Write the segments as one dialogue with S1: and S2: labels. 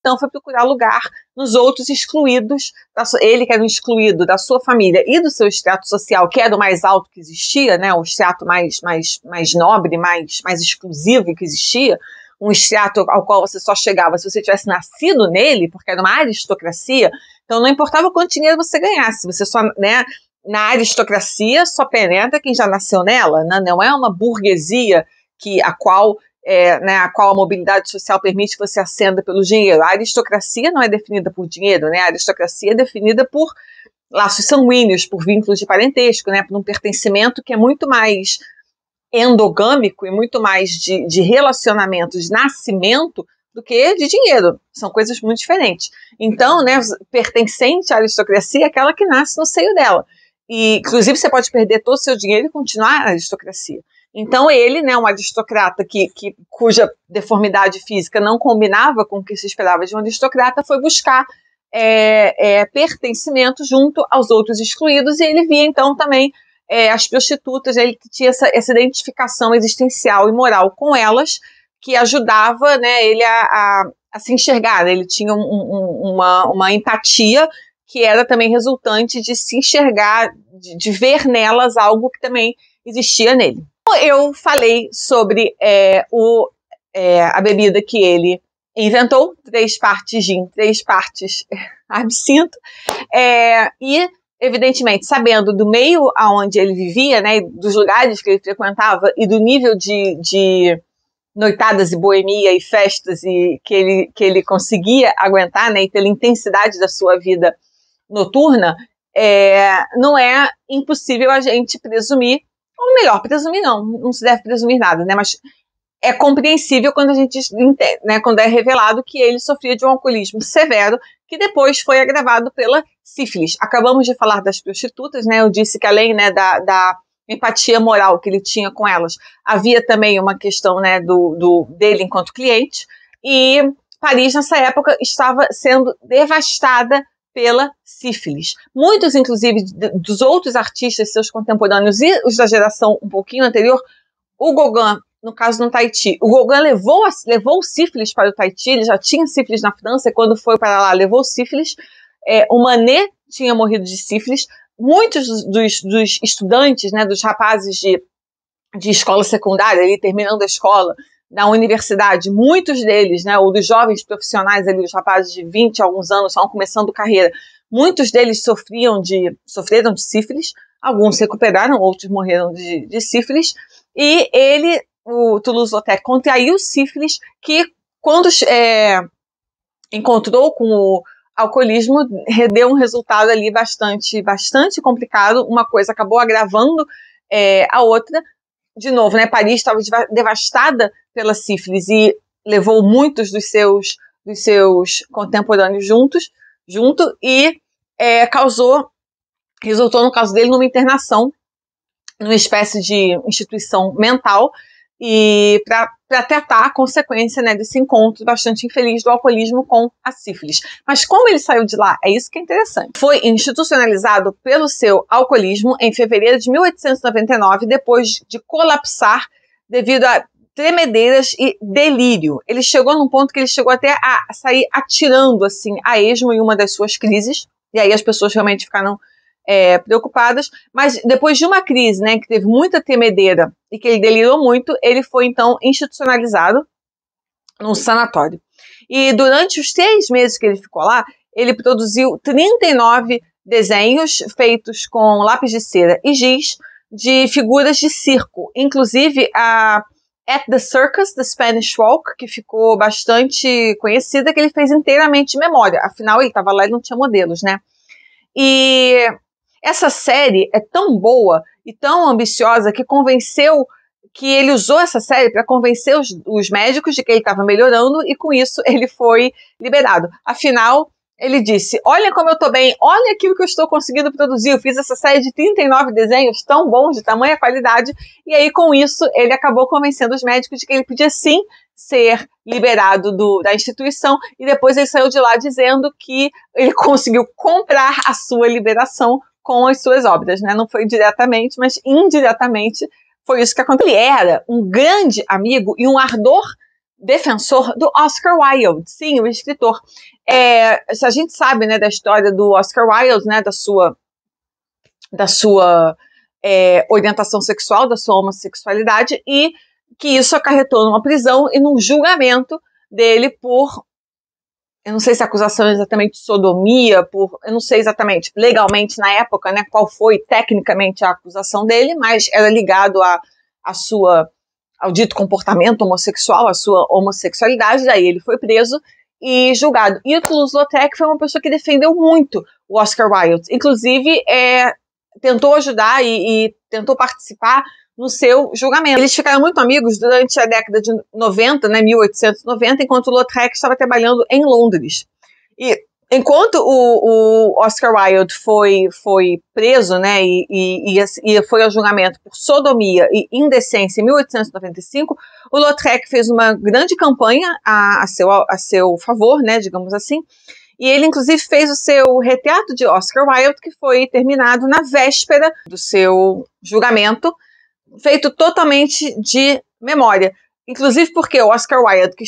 S1: então foi procurar lugar nos outros excluídos, ele que era um excluído da sua família e do seu extrato social, que era o mais alto que existia, né, o extrato mais nobre, mais exclusivo que existia, um extrato ao qual você só chegava se você tivesse nascido nele, porque era uma aristocracia, então não importava quanto dinheiro você ganhasse, você só, né, na aristocracia só penetra quem já nasceu nela, né, não é uma burguesia a qual a mobilidade social permite que você ascenda pelo dinheiro. A aristocracia não é definida por dinheiro, né? A aristocracia é definida por laços sanguíneos, por vínculos de parentesco, né? Por um pertencimento que é muito mais endogâmico e muito mais de relacionamento, de nascimento, do que de dinheiro. São coisas muito diferentes. Então, né, pertencente à aristocracia é aquela que nasce no seio dela. E, inclusive, você pode perder todo o seu dinheiro e continuar na aristocracia. Então ele, né, um aristocrata cuja deformidade física não combinava com o que se esperava de um aristocrata, foi buscar pertencimento junto aos outros excluídos, e ele via então também as prostitutas, ele tinha essa identificação existencial e moral com elas, que ajudava, né, ele a se enxergar, né? Ele tinha uma empatia que era também resultante de se enxergar, de ver nelas algo que também existia nele. Eu falei sobre a bebida que ele inventou, 3 partes gin, 3 partes absinto, e, evidentemente, sabendo do meio onde ele vivia, né, dos lugares que ele frequentava e do nível de noitadas e boemia e festas que ele conseguia aguentar, né, e pela intensidade da sua vida noturna, não é impossível a gente presumir, ou melhor, presumir não se deve presumir nada, né? Mas é compreensível quando a gente entende, né, quando é revelado que ele sofria de um alcoolismo severo, que depois foi agravado pela sífilis. Acabamos de falar das prostitutas, né? Eu disse que além, né, da empatia moral que ele tinha com elas, havia também uma questão, né, dele enquanto cliente, e Paris nessa época estava sendo devastada pela sífilis. Muitos, inclusive, dos outros artistas, seus contemporâneos e os da geração um pouquinho anterior, o Gauguin, no caso no Tahiti, o Gauguin levou sífilis para o Tahiti, ele já tinha sífilis na França, e quando foi para lá levou sífilis. O Manet tinha morrido de sífilis. Muitos dos estudantes, né, dos rapazes de escola secundária, ali terminando a escola, na universidade, muitos deles, né, ou dos jovens profissionais ali, os rapazes de 20 a alguns anos, estavam começando carreira, muitos deles sofreram de sífilis, alguns se recuperaram, outros morreram de sífilis, e ele, o Toulouse-Lautrec, contraiu sífilis, que quando encontrou com o alcoolismo, deu um resultado ali bastante complicado, uma coisa acabou agravando a outra. De novo, né, Paris estava devastada pela sífilis e levou muitos dos seus contemporâneos junto e resultou no caso dele numa internação, numa espécie de instituição mental, e para tratar a consequência, né, desse encontro bastante infeliz do alcoolismo com a sífilis. Mas como ele saiu de lá? É isso que é interessante. Foi institucionalizado pelo seu alcoolismo em fevereiro de 1899, depois de colapsar devido a tremedeiras e delírio. Ele chegou num ponto que ele chegou até a sair atirando assim, a esmo em uma das suas crises, e aí as pessoas realmente ficaram preocupadas, mas depois de uma crise, né, que teve muita tremedeira e que ele delirou muito, ele foi então institucionalizado num sanatório. E durante os 3 meses que ele ficou lá, ele produziu 39 desenhos feitos com lápis de cera e giz de figuras de circo, inclusive a At the Circus, The Spanish Walk, que ficou bastante conhecida, que ele fez inteiramente de memória, afinal ele estava lá e não tinha modelos, né? E essa série é tão boa e tão ambiciosa que ele usou essa série para convencer os médicos de que ele estava melhorando, e com isso ele foi liberado. Afinal, ele disse: olha como eu estou bem, olha aquilo que eu estou conseguindo produzir, eu fiz essa série de 39 desenhos tão bons, de tamanha qualidade, e aí com isso ele acabou convencendo os médicos de que ele podia sim ser liberado da instituição, e depois ele saiu de lá dizendo que ele conseguiu comprar a sua liberação com as suas obras, né? Não foi diretamente, mas indiretamente foi isso que aconteceu. Ele era um grande amigo e um ardor defensor do Oscar Wilde, sim, o escritor. A gente sabe, né, da história do Oscar Wilde, né, da sua orientação sexual, da sua homossexualidade, e que isso acarretou numa prisão e num julgamento dele por, eu não sei se a acusação é exatamente de sodomia, eu não sei exatamente legalmente na época, né, qual foi tecnicamente a acusação dele, mas era ligado ao dito comportamento homossexual, à sua homossexualidade. Daí ele foi preso e julgado. E o Toulouse-Lautrec foi uma pessoa que defendeu muito o Oscar Wilde, inclusive tentou ajudar e tentou participar no seu julgamento. Eles ficaram muito amigos durante a década de 90, né, 1890, enquanto o Lautrec estava trabalhando em Londres. E enquanto o Oscar Wilde foi preso, né, e foi ao julgamento por sodomia e indecência em 1895, o Lautrec fez uma grande campanha a seu favor, né, digamos assim. E ele, inclusive, fez o seu retrato de Oscar Wilde, que foi terminado na véspera do seu julgamento, feito totalmente de memória. Inclusive porque o Oscar Wilde, que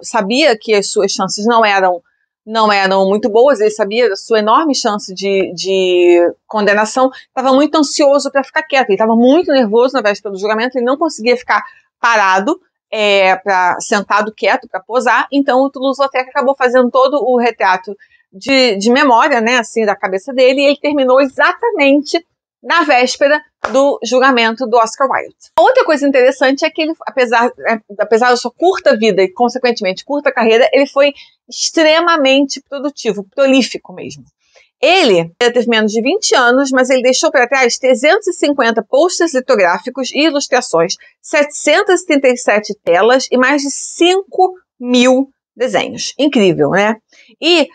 S1: sabia que as suas chances não eram muito boas, ele sabia da sua enorme chance de condenação, estava muito ansioso para ficar quieto, ele estava muito nervoso na véspera do julgamento, ele não conseguia ficar parado, sentado quieto para posar. Então o Toulouse-Lautrec acabou fazendo todo o retrato de memória, né, assim, da cabeça dele, e ele terminou exatamente na véspera do julgamento do Oscar Wilde. Outra coisa interessante é que ele, apesar da sua curta vida e, consequentemente, curta carreira, ele foi extremamente produtivo, prolífico mesmo. Ele teve menos de 20 anos, mas ele deixou para trás 350 posters litográficos e ilustrações, 737 telas e mais de 5.000 desenhos. Incrível, né? E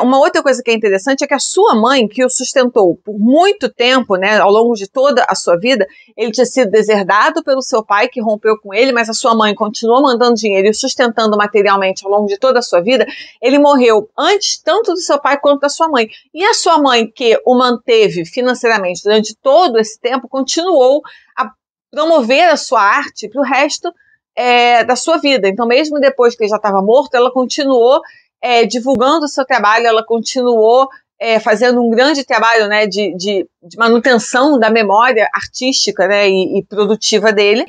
S1: uma outra coisa que é interessante é que a sua mãe, que o sustentou por muito tempo, né, ao longo de toda a sua vida, ele tinha sido deserdado pelo seu pai, que rompeu com ele, mas a sua mãe continuou mandando dinheiro e o sustentando materialmente ao longo de toda a sua vida. Ele morreu antes tanto do seu pai quanto da sua mãe. E a sua mãe, que o manteve financeiramente durante todo esse tempo, continuou a promover a sua arte para o resto da sua vida. Então, mesmo depois que ele já estava morto, ela continuou divulgando o seu trabalho, ela continuou fazendo um grande trabalho, né, de manutenção da memória artística, né, e produtiva dele.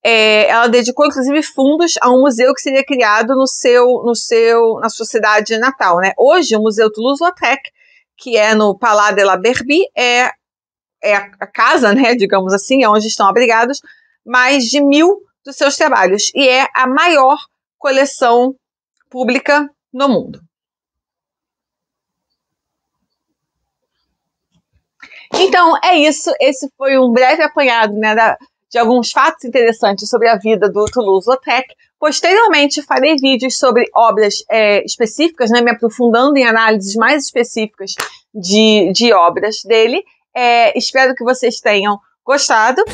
S1: Ela dedicou, inclusive, fundos a um museu que seria criado na sua cidade natal, né? Hoje, o Museu Toulouse-Lautrec, que é no Palais de la Brebis, é a casa, né, digamos assim, é onde estão abrigados mais de 1.000 dos seus trabalhos, e é a maior coleção pública no mundo. Então, é isso. Esse foi um breve apanhado, né, de alguns fatos interessantes sobre a vida do Toulouse-Lautrec. Posteriormente, farei vídeos sobre obras específicas, né, me aprofundando em análises mais específicas de obras dele. Espero que vocês tenham gostado.